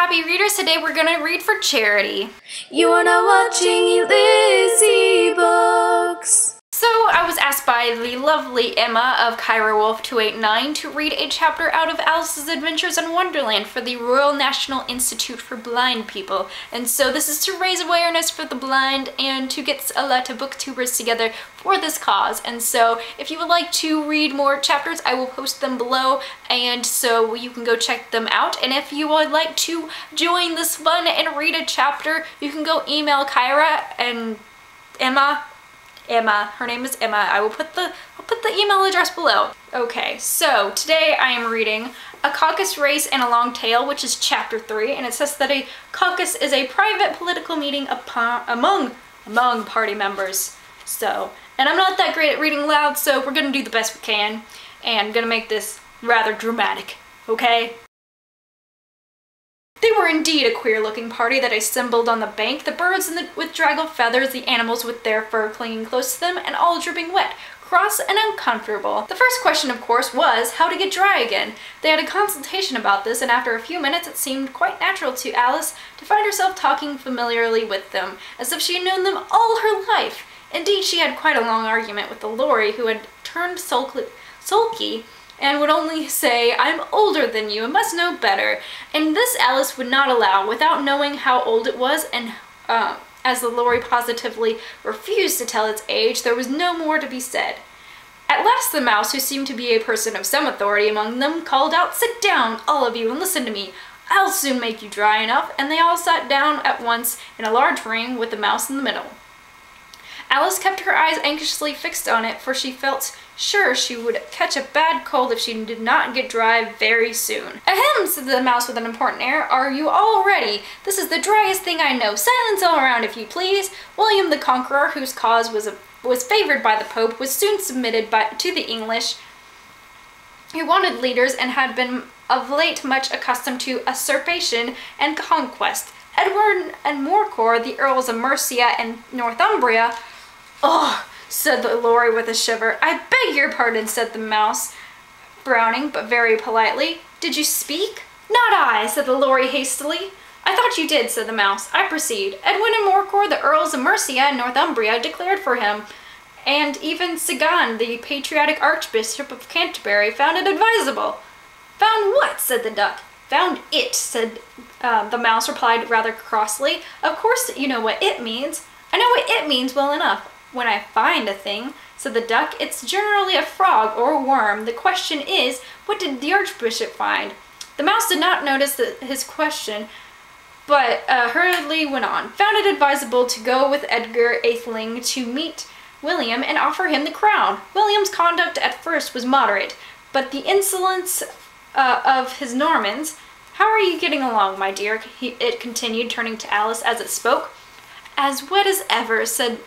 happy readers. Today we're gonna read for charity. You are now watching Lizzie Books. So I was asked by the lovely Emma of Kyra Wolf 289 to read a chapter out of Alice's Adventures in Wonderland for the Royal National Institute for Blind People. And so this is to raise awareness for the blind and to get a lot of booktubers together for this cause. And so if you would like to read more chapters, I will post them below, and so you can go check them out. And if you would like to join this fun and read a chapter, you can go email Kyra and Emma, her name is Emma. I'll put the email address below. Okay, so today I am reading A Caucus Race and a Long Tale, which is chapter 3, and it says that a caucus is a private political meeting among party members. So, and I'm not that great at reading loud, so we're gonna do the best we can, and gonna make this rather dramatic, okay? They were indeed a queer-looking party that assembled on the bank, the birds with draggled feathers, the animals with their fur clinging close to them, and all dripping wet, cross and uncomfortable. The first question, of course, was how to get dry again. They had a consultation about this, and after a few minutes it seemed quite natural to Alice to find herself talking familiarly with them, as if she had known them all her life. Indeed, she had quite a long argument with the Lorry, who had turned sulky and would only say, "I'm older than you and must know better." And this Alice would not allow, without knowing how old it was, and as the Lorry positively refused to tell its age, there was no more to be said. At last the Mouse, who seemed to be a person of some authority among them, called out, "Sit down, all of you, and listen to me. I'll soon make you dry enough," and they all sat down at once in a large ring with the Mouse in the middle. Alice kept her eyes anxiously fixed on it, for she felt sure she would catch a bad cold if she did not get dry very soon. "Ahem," said the Mouse with an important air. "Are you all ready? This is the driest thing I know. Silence all around, if you please." William the Conqueror, whose cause was favored by the Pope, was soon submitted to the English, who wanted leaders and had been of late much accustomed to usurpation and conquest. Edward and Morcour, the Earls of Mercia and Northumbria— "Oh," said the Lorry with a shiver. "I beg your pardon," said the Mouse, frowning, but very politely. "Did you speak?" "Not I," said the Lorry hastily. "I thought you did," said the Mouse. "I proceed. Edwin and Morcour, the Earls of Mercia and Northumbria, declared for him, and even Sagan, the patriotic Archbishop of Canterbury, found it advisable." "Found what?" said the Duck. "Found it," said the Mouse replied rather crossly. "Of course you know what it means." "I know what it means well enough. When I find a thing," said the Duck, "it's generally a frog or a worm. The question is, what did the Archbishop find?" The Mouse did not notice his question, but hurriedly went on. "Found it advisable to go with Edgar Atheling to meet William and offer him the crown. William's conduct at first was moderate, but the insolence of his Normans— How are you getting along, my dear?" it continued, turning to Alice as it spoke. "As wet as ever," said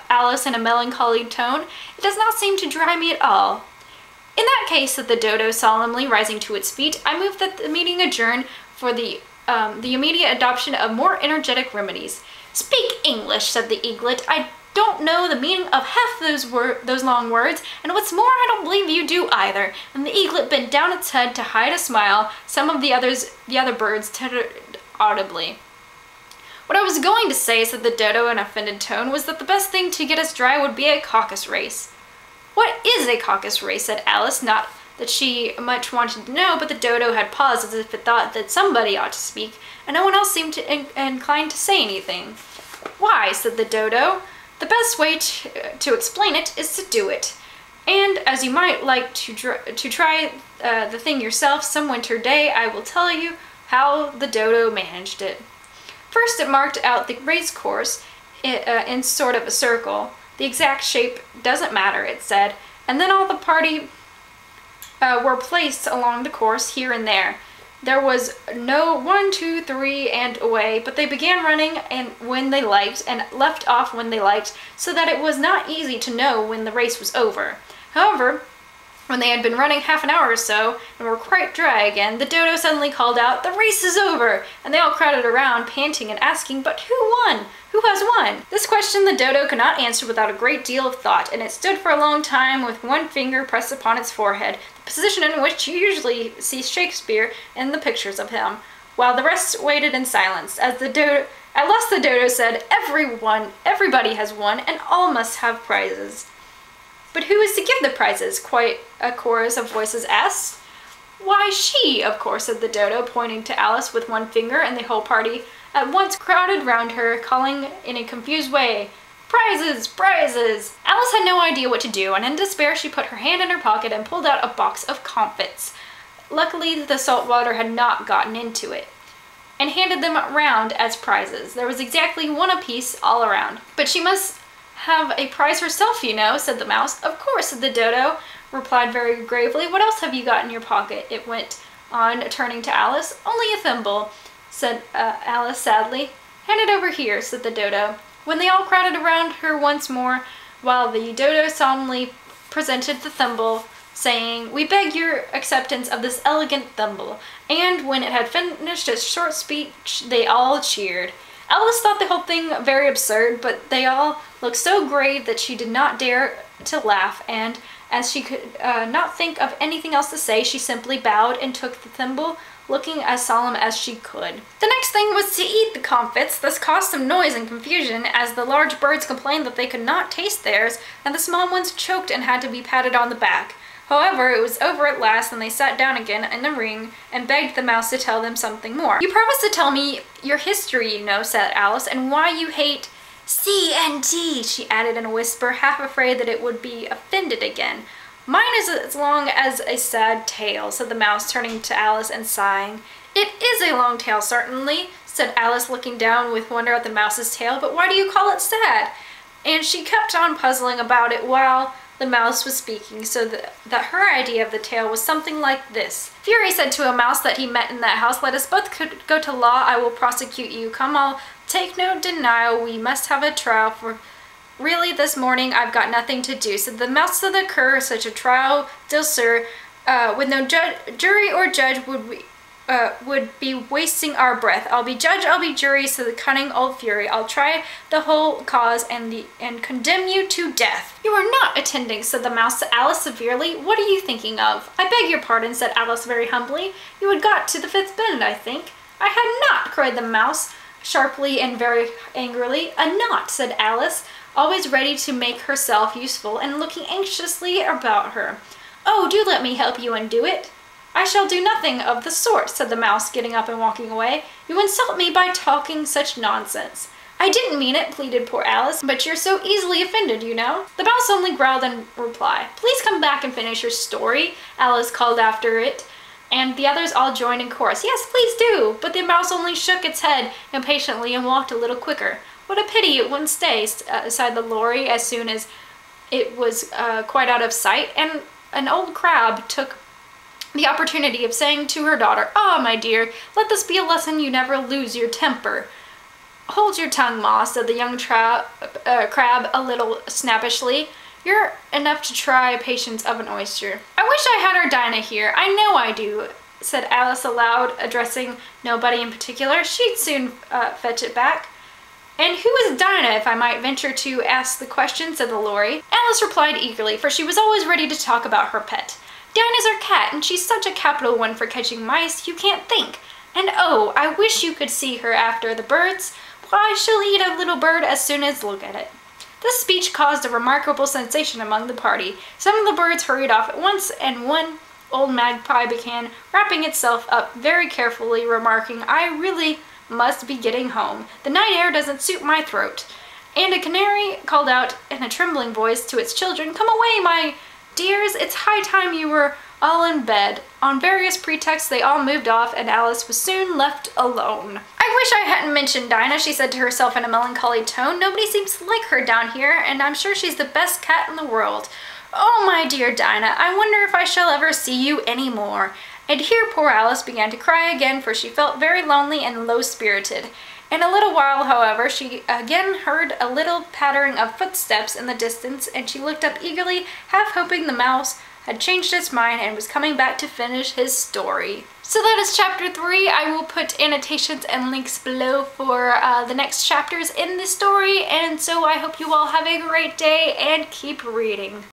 Alice in a melancholy tone. "It does not seem to dry me at all." "In that case," said the Dodo solemnly, rising to its feet, "I move that the meeting adjourn for the immediate adoption of more energetic remedies." "Speak English," said the Eaglet. "I don't know the meaning of half those long words, and what's more, I don't believe you do either." And the Eaglet bent down its head to hide a smile. Some of the other birds tittered audibly. "What I was going to say," said the Dodo in an offended tone, "was that the best thing to get us dry would be a caucus race." "What is a caucus race?" said Alice, not that she much wanted to know, but the Dodo had paused as if it thought that somebody ought to speak, and no one else seemed inclined to say anything. "Why," said the Dodo, "the best way to explain it is to do it. And as you might like to try the thing yourself some winter day, I will tell you how the Dodo managed it. First it marked out the race course in sort of a circle. The exact shape doesn't matter, it said, and then all the party were placed along the course here and there. There was no 1, 2, 3, and away, but they began running when they liked and left off when they liked, so that it was not easy to know when the race was over. However, when they had been running half an hour or so, and were quite dry again, the Dodo suddenly called out, 'The race is over!' And they all crowded around, panting and asking, 'But who won? Who has won?' This question the Dodo could not answer without a great deal of thought, and it stood for a long time with one finger pressed upon its forehead, the position in which you usually see Shakespeare in the pictures of him. while the rest waited in silence. At last the dodo said, everybody has won, and all must have prizes. But who is to give the prizes? Quite a chorus of voices asked. Why, she, of course, said the dodo, pointing to Alice with one finger, and the whole party at once crowded round her, calling in a confused way, Prizes! Prizes! Alice had no idea what to do, and in despair she put her hand in her pocket and pulled out a box of comfits. Luckily, the salt water had not gotten into it, and handed them round as prizes. There was exactly one apiece all around. But she must have a prize herself, you know, said the mouse. Of course, said the dodo, replied very gravely. What else have you got in your pocket? It went on, turning to Alice. Only a thimble, said Alice sadly. Hand it over here, said the dodo. When they all crowded around her once more, while the dodo solemnly presented the thimble, saying, We beg your acceptance of this elegant thimble. And when it had finished its short speech, they all cheered. Alice thought the whole thing very absurd, but they all looked so grave that she did not dare to laugh, and as she could not think of anything else to say, she simply bowed and took the thimble, looking as solemn as she could. The next thing was to eat the comfits. This caused some noise and confusion, as the large birds complained that they could not taste theirs, and the small ones choked and had to be patted on the back. However, it was over at last, and they sat down again in the ring and begged the mouse to tell them something more. You promised to tell me your history, you know, said Alice, and why you hate C&T, she added in a whisper, half afraid that it would be offended again. Mine is as long as a sad tale, said the mouse, turning to Alice and sighing. It is a long tale, certainly, said Alice, looking down with wonder at the mouse's tail, but why do you call it sad? And she kept on puzzling about it while the mouse was speaking, so that her idea of the tale was something like this. Fury said to a mouse that he met in that house, Let us both go to law, I will prosecute you. Come, I'll take no denial, we must have a trial, for really this morning I've got nothing to do. Said the mouse to the cur, such a trial, dear sir, with no jury or judge would be wasting our breath. I'll be judge, I'll be jury, said the cunning old Fury. I'll try the whole cause and condemn you to death. You are not attending, said the mouse to Alice severely. What are you thinking of? I beg your pardon, said Alice very humbly. You had got to the fifth bend, I think. I had not, cried the mouse, sharply and very angrily. A knot, said Alice, always ready to make herself useful and looking anxiously about her. Oh, do let me help you undo it. I shall do nothing of the sort, said the mouse, getting up and walking away. You insult me by talking such nonsense. I didn't mean it, pleaded poor Alice, but you're so easily offended, you know. The mouse only growled in reply. Please come back and finish your story, Alice called after it, and the others all joined in chorus. Yes, please do, but the mouse only shook its head impatiently and walked a little quicker. What a pity it wouldn't stay, sighed the lorry as soon as it was quite out of sight, and an old crab took the opportunity of saying to her daughter, Ah, my dear, let this be a lesson you never lose your temper. Hold your tongue, Ma, said the young crab a little snappishly. You're enough to try patience of an oyster. I wish I had our Dinah here. I know I do, said Alice aloud, addressing nobody in particular. She'd soon fetch it back. And who is Dinah, if I might venture to ask the question, said the lorry. Alice replied eagerly, for she was always ready to talk about her pet. Dinah's our cat, and she's such a capital one for catching mice, you can't think. And oh, I wish you could see her after the birds. Why, she'll eat a little bird as soon as look at it. This speech caused a remarkable sensation among the party. Some of the birds hurried off at once, and one old magpie began wrapping itself up very carefully, remarking, I really must be getting home. The night air doesn't suit my throat. And a canary called out in a trembling voice to its children, Come away, my dears, it's high time you were all in bed. On various pretexts they all moved off, and Alice was soon left alone. I wish I hadn't mentioned Dinah, she said to herself in a melancholy tone. Nobody seems to like her down here, and I'm sure she's the best cat in the world. Oh, my dear Dinah, I wonder if I shall ever see you any more. And here poor Alice began to cry again, for she felt very lonely and low-spirited. In a little while, however, she again heard a little pattering of footsteps in the distance, and she looked up eagerly, half hoping the mouse had changed its mind and was coming back to finish his story. So that is chapter 3. I will put annotations and links below for the next chapters in this story, and so I hope you all have a great day and keep reading.